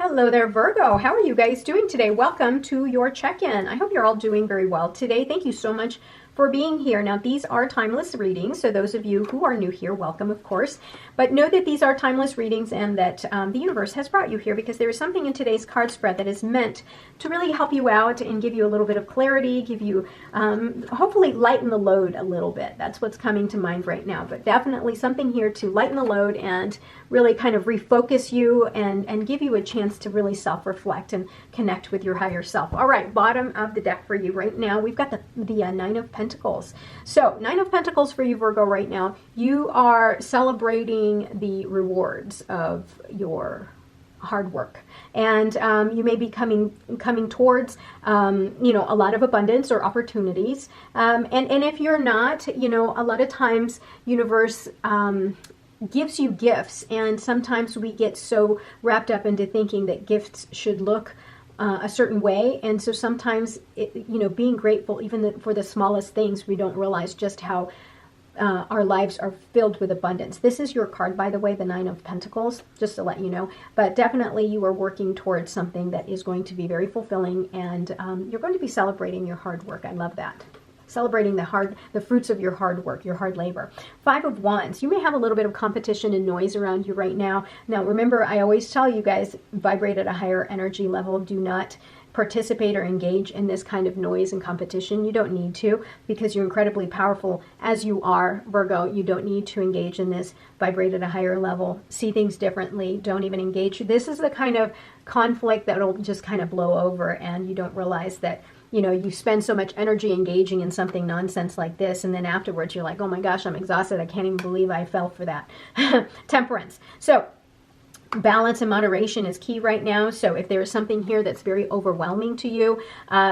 Hello there, Virgo. How are you guys doing today? Welcome to your check-in. I hope you're all doing very well today. Thank you so much for being here. Now, these are timeless readings, so those of you who are new here, welcome, of course. But know that these are timeless readings and that the universe has brought you here because there is something in today's card spread that is meant to really help you out and give you a little bit of clarity, give you, hopefully lighten the load a little bit. That's what's coming to mind right now. But definitely something here to lighten the load and really kind of refocus you and give you a chance to really self-reflect and connect with your higher self. All right, bottom of the deck for you right now, we've got the Nine of Pentacles. So Nine of Pentacles for you, Virgo, right now, you are celebrating the rewards of your hard work. And you may be coming towards, a lot of abundance or opportunities. And if you're not, a lot of times universe gives you gifts, and sometimes we get so wrapped up into thinking that gifts should look a certain way, and so sometimes being grateful even for the smallest things, we don't realize just how our lives are filled with abundance. This is your card, by the way, the Nine of Pentacles, just to let you know. But definitely you are working towards something that is going to be very fulfilling, and you're going to be celebrating your hard work. I love that. Celebrating the fruits of your hard work, your hard labor. Five of Wands. You may have a little bit of competition and noise around you right now. Now, remember, I always tell you guys, vibrate at a higher energy level. Do not participate or engage in this kind of noise and competition. You don't need to, because you're incredibly powerful as you are, Virgo. You don't need to engage in this. Vibrate at a higher level. See things differently. Don't even engage. This is the kind of conflict that will just kind of blow over, and you don't realize that you spend so much energy engaging in something nonsense like this, and then afterwards you're like, oh my gosh, I'm exhausted. I can't even believe I fell for that. Temperance. So balance and moderation is key right now. So if there is something here that's very overwhelming to you,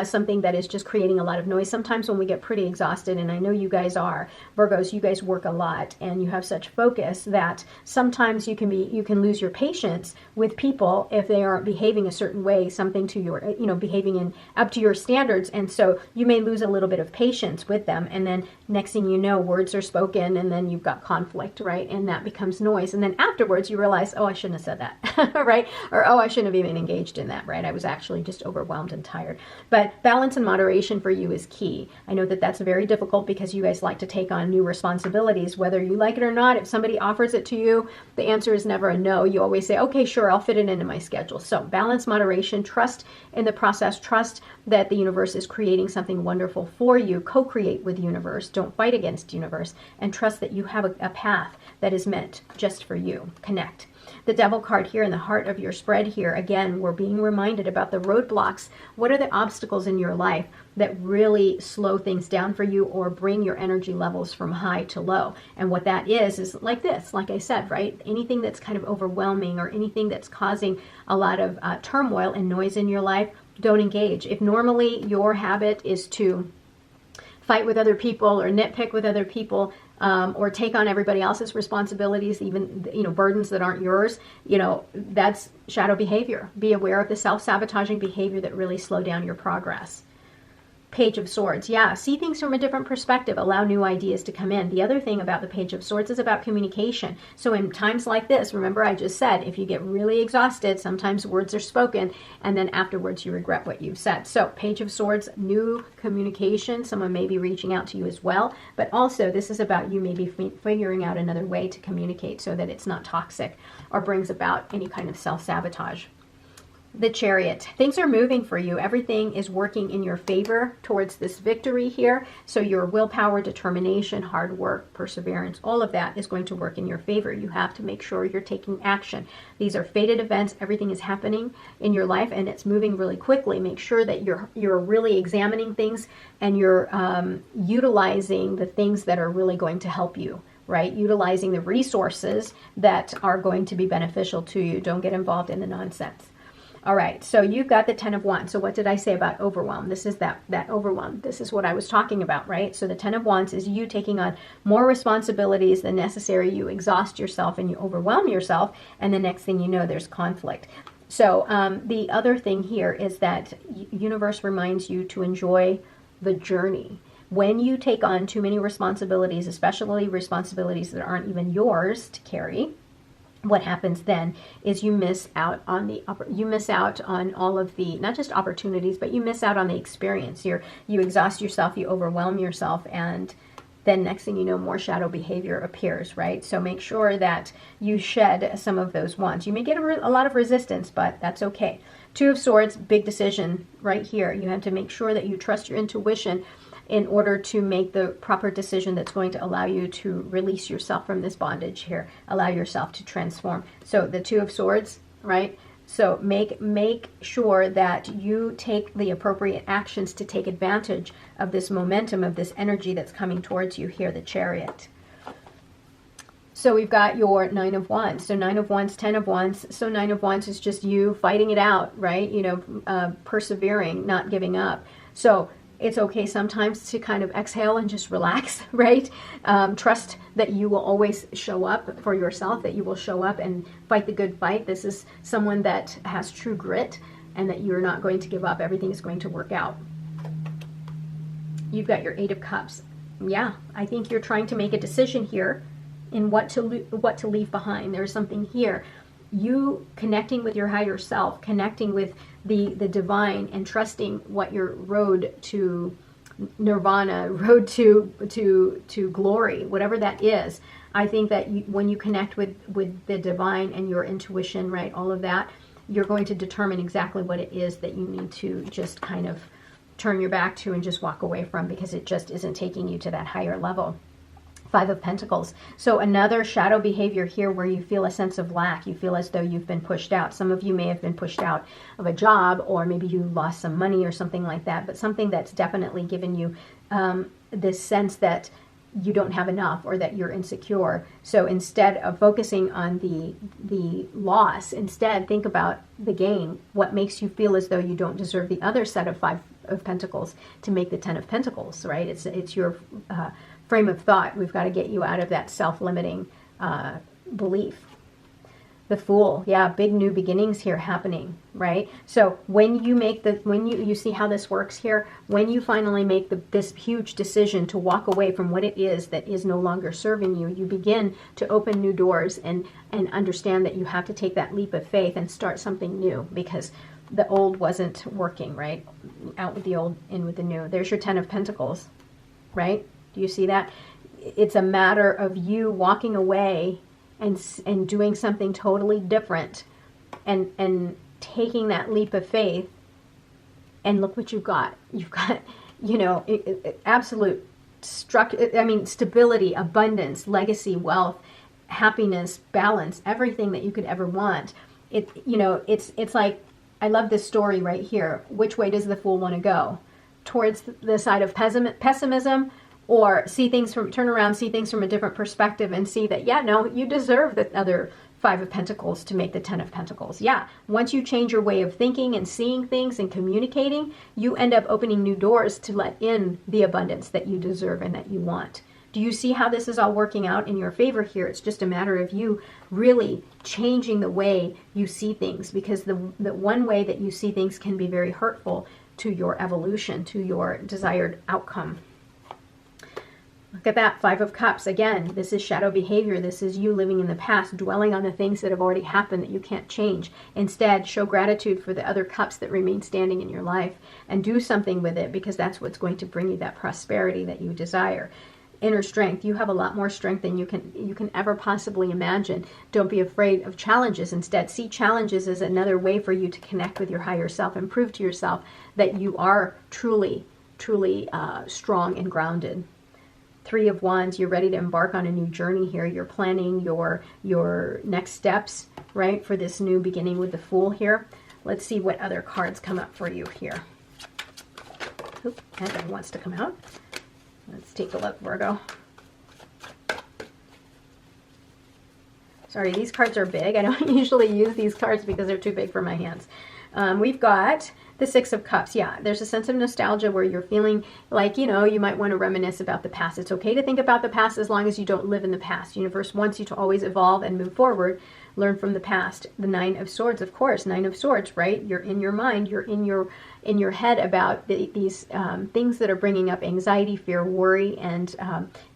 something that is just creating a lot of noise, sometimes when we get pretty exhausted, and I know you guys are, Virgos, you guys work a lot and you have such focus that sometimes you can lose your patience with people if they aren't behaving a certain way, something to your, behaving up to your standards. And so you may lose a little bit of patience with them. And then next thing you know, words are spoken, and then you've got conflict, right? And that becomes noise. And then afterwards you realize, oh, I shouldn't have said that, right? Or, oh, I shouldn't have even engaged in that, right? I was actually just overwhelmed and tired. But balance and moderation for you is key. I know that that's very difficult because you guys like to take on new responsibilities, whether you like it or not. If somebody offers it to you, the answer is never a no. You always say, okay, sure, I'll fit it into my schedule. So balance, moderation, trust in the process, trust that the universe is creating something wonderful for you. Co-create with the universe. Don't fight against the universe, and trust that you have a path that is meant just for you. Connect. The Devil card here in the heart of your spread here, again, we're being reminded about the roadblocks. What are the obstacles in your life that really slow things down for you or bring your energy levels from high to low? And what that is like this, like I said, right? Anything that's kind of overwhelming or anything that's causing a lot of turmoil and noise in your life, don't engage. If normally your habit is to fight with other people or nitpick with other people, or take on everybody else's responsibilities, even burdens that aren't yours, that's shadow behavior. Be aware of the self-sabotaging behavior that really slow down your progress. Page of Swords. Yeah, see things from a different perspective. Allow new ideas to come in. The other thing about the Page of Swords is about communication. So in times like this, remember I just said, if you get really exhausted, sometimes words are spoken, and then afterwards you regret what you've said. So Page of Swords, new communication. Someone may be reaching out to you as well. But also this is about you maybe figuring out another way to communicate so that it's not toxic or brings about any kind of self-sabotage. The Chariot. Things are moving for you. Everything is working in your favor towards this victory here. So your willpower, determination, hard work, perseverance, all of that is going to work in your favor. You have to make sure you're taking action. These are fated events. Everything is happening in your life and it's moving really quickly. Make sure that you're really examining things and you're utilizing the things that are really going to help you. Right? Utilizing the resources that are going to be beneficial to you. Don't get involved in the nonsense. All right, so you've got the Ten of Wands. So what did I say about overwhelm? This is that overwhelm. This is what I was talking about, right? So the Ten of Wands is you taking on more responsibilities than necessary. You exhaust yourself and you overwhelm yourself, and the next thing you know, there's conflict. So the other thing here is that universe reminds you to enjoy the journey. When you take on too many responsibilities, especially responsibilities that aren't even yours to carry, what happens then is you miss out on all of the, not just opportunities, but you miss out on the experience. You exhaust yourself, you overwhelm yourself, and then next thing you know, more shadow behavior appears, right? So make sure that you shed some of those ones. You may get a lot of resistance, but that's okay. Two of Swords, big decision right here. You have to make sure that you trust your intuition in order to make the proper decision that's going to allow you to release yourself from this bondage here, allow yourself to transform. So the Two of Swords, right? So make sure that you take the appropriate actions to take advantage of this momentum, of this energy that's coming towards you here, the Chariot. So we've got your Nine of Wands. So Nine of Wands, Ten of Wands. So Nine of Wands is just you fighting it out, right? You know, persevering, not giving up. So it's okay sometimes to kind of exhale and just relax, right? Trust that you will always show up for yourself, that you will show up and fight the good fight. This is someone that has true grit and that you're not going to give up. Everything is going to work out. You've got your Eight of Cups. Yeah, I think you're trying to make a decision here in what to leave behind. There's something here. You connecting with your higher self, connecting with the divine, and trusting what your road to nirvana, road to glory, whatever that is. I think that when you connect with the divine and your intuition, right, all of that, you're going to determine exactly what it is that you need to just kind of turn your back to and just walk away from, because it just isn't taking you to that higher level. Five of Pentacles. So another shadow behavior here where you feel a sense of lack. You feel as though you've been pushed out. Some of you may have been pushed out of a job, or maybe you lost some money or something like that, but something that's definitely given you this sense that you don't have enough, or that you're insecure. So instead of focusing on the loss, instead think about the gain. What makes you feel as though you don't deserve the other set of Five of Pentacles to make the Ten of Pentacles, right? It's your frame of thought. We've got to get you out of that self-limiting belief. The Fool, yeah, big new beginnings here happening, right? So when you make you see how this works here, when you finally make this huge decision to walk away from what it is that is no longer serving you, you begin to open new doors and understand that you have to take that leap of faith and start something new, because the old wasn't working, right? Out with the old, in with the new. There's your Ten of Pentacles, right? Do you see that? It's a matter of you walking away and doing something totally different, and taking that leap of faith, and look what you've got. You've got, you know, absolute stability, abundance, legacy, wealth, happiness, balance, everything that you could ever want. It's like, I love this story right here. Which way does the Fool want to go? Towards the side of pessimism, or turn around, see things from a different perspective, and see that, yeah, no, you deserve the other Five of Pentacles to make the Ten of Pentacles. Yeah, once you change your way of thinking and seeing things and communicating, you end up opening new doors to let in the abundance that you deserve and that you want. Do you see how this is all working out in your favor here? It's just a matter of you really changing the way you see things, because the one way that you see things can be very hurtful to your evolution, to your desired outcome. Look at that, Five of Cups. Again, this is shadow behavior. This is you living in the past, dwelling on the things that have already happened that you can't change. Instead, show gratitude for the other cups that remain standing in your life, and do something with it, because that's what's going to bring you that prosperity that you desire. Inner strength. You have a lot more strength than you can ever possibly imagine. Don't be afraid of challenges. Instead, see challenges as another way for you to connect with your higher self and prove to yourself that you are truly strong and grounded. Three of Wands, you're ready to embark on a new journey here. You're planning your next steps, right, for this new beginning with the Fool here. Let's see what other cards come up for you here. Oop, that one wants to come out. Let's take a look, Virgo. Sorry, these cards are big. I don't usually use these cards because they're too big for my hands. We've got the Six of Cups. Yeah, there's a sense of nostalgia where you're feeling like, you might want to reminisce about the past. It's okay to think about the past as long as you don't live in the past. Universe wants you to always evolve and move forward, learn from the past. The Nine of Swords, of course, Nine of Swords, right? You're in your mind, you're in your head about these things that are bringing up anxiety, fear, worry, and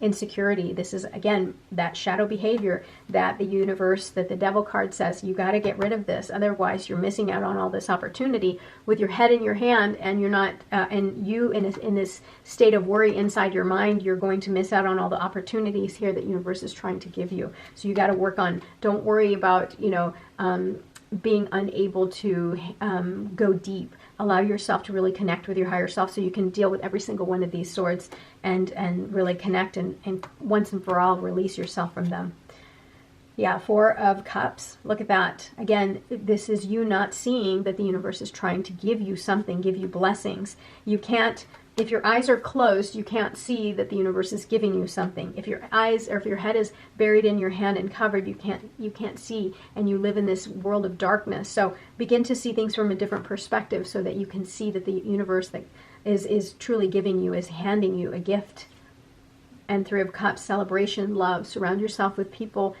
insecurity. This is, again, that shadow behavior that the universe, that the devil card says, you got to get rid of this. Otherwise, you're missing out on all this opportunity with your head in your hand, and you're not, and you in this state of worry inside your mind, you're going to miss out on all the opportunities here that universe is trying to give you. So you got to work on, don't worry about, being unable to go deep. Allow yourself to really connect with your higher self so you can deal with every single one of these swords and really connect and once and for all release yourself from them. Yeah, Four of Cups. Look at that. Again, this is you not seeing that the universe is trying to give you something, give you blessings. You can't, if your eyes are closed, you can't see that the universe is giving you something. If your eyes, or if your head is buried in your hand and covered, you can't see, and you live in this world of darkness. So begin to see things from a different perspective so that you can see that the universe that is truly giving you, is handing you a gift. And Three of Cups, celebration, love. Surround yourself with people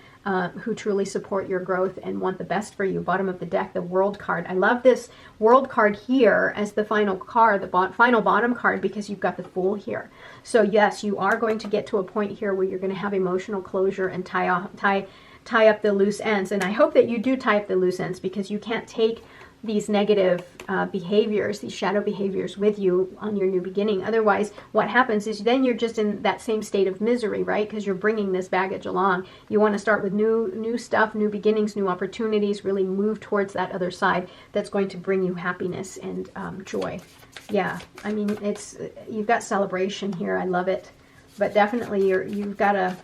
who truly support your growth and want the best for you. Bottom of the deck, the World card. I love this World card here as the final card, the final bottom card, because you've got the Fool here. So yes, you are going to get to a point here where you're going to have emotional closure and tie up the loose ends. And I hope that you do tie up the loose ends, because you can't take these negative behaviors, these shadow behaviors with you on your new beginning. Otherwise, what happens is then you're just in that same state of misery, right? Because you're bringing this baggage along. You want to start with new stuff, new beginnings, new opportunities, really move towards that other side that's going to bring you happiness and joy. Yeah, I mean, you've got celebration here. I love it. But definitely you've got to...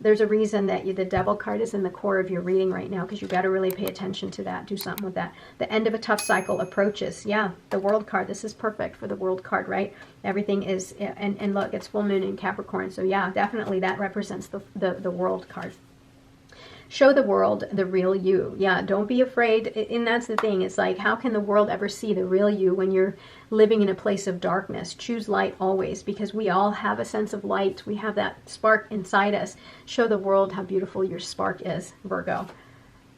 There's a reason that the Devil card is in the core of your reading right now, because you've got to really pay attention to that. Do something with that. The end of a tough cycle approaches. Yeah, the World card. This is perfect for the World card, right? Everything is, and look, it's full moon in Capricorn. So yeah, definitely that represents the World card. Show the world the real you. Yeah, don't be afraid. And that's the thing. It's like, how can the world ever see the real you when you're living in a place of darkness? Choose light always, because we all have a sense of light. We have that spark inside us. Show the world how beautiful your spark is, Virgo.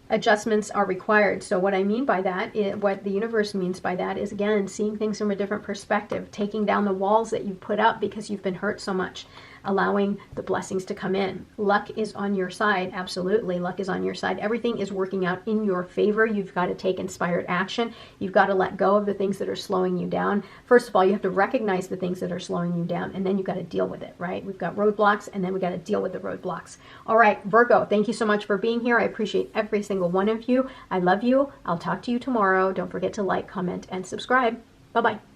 Adjustments are required. So what I mean by that, what the universe means by that is, again, seeing things from a different perspective, taking down the walls that you've put up because you've been hurt so much, allowing the blessings to come in. Luck is on your side. Absolutely. Luck is on your side. Everything is working out in your favor. You've got to take inspired action. You've got to let go of the things that are slowing you down. First of all, you have to recognize the things that are slowing you down, and then you've got to deal with it, right? We've got roadblocks, and then we've got to deal with the roadblocks. All right, Virgo, thank you so much for being here. I appreciate every single one of you. I love you. I'll talk to you tomorrow. Don't forget to like, comment, and subscribe. Bye-bye.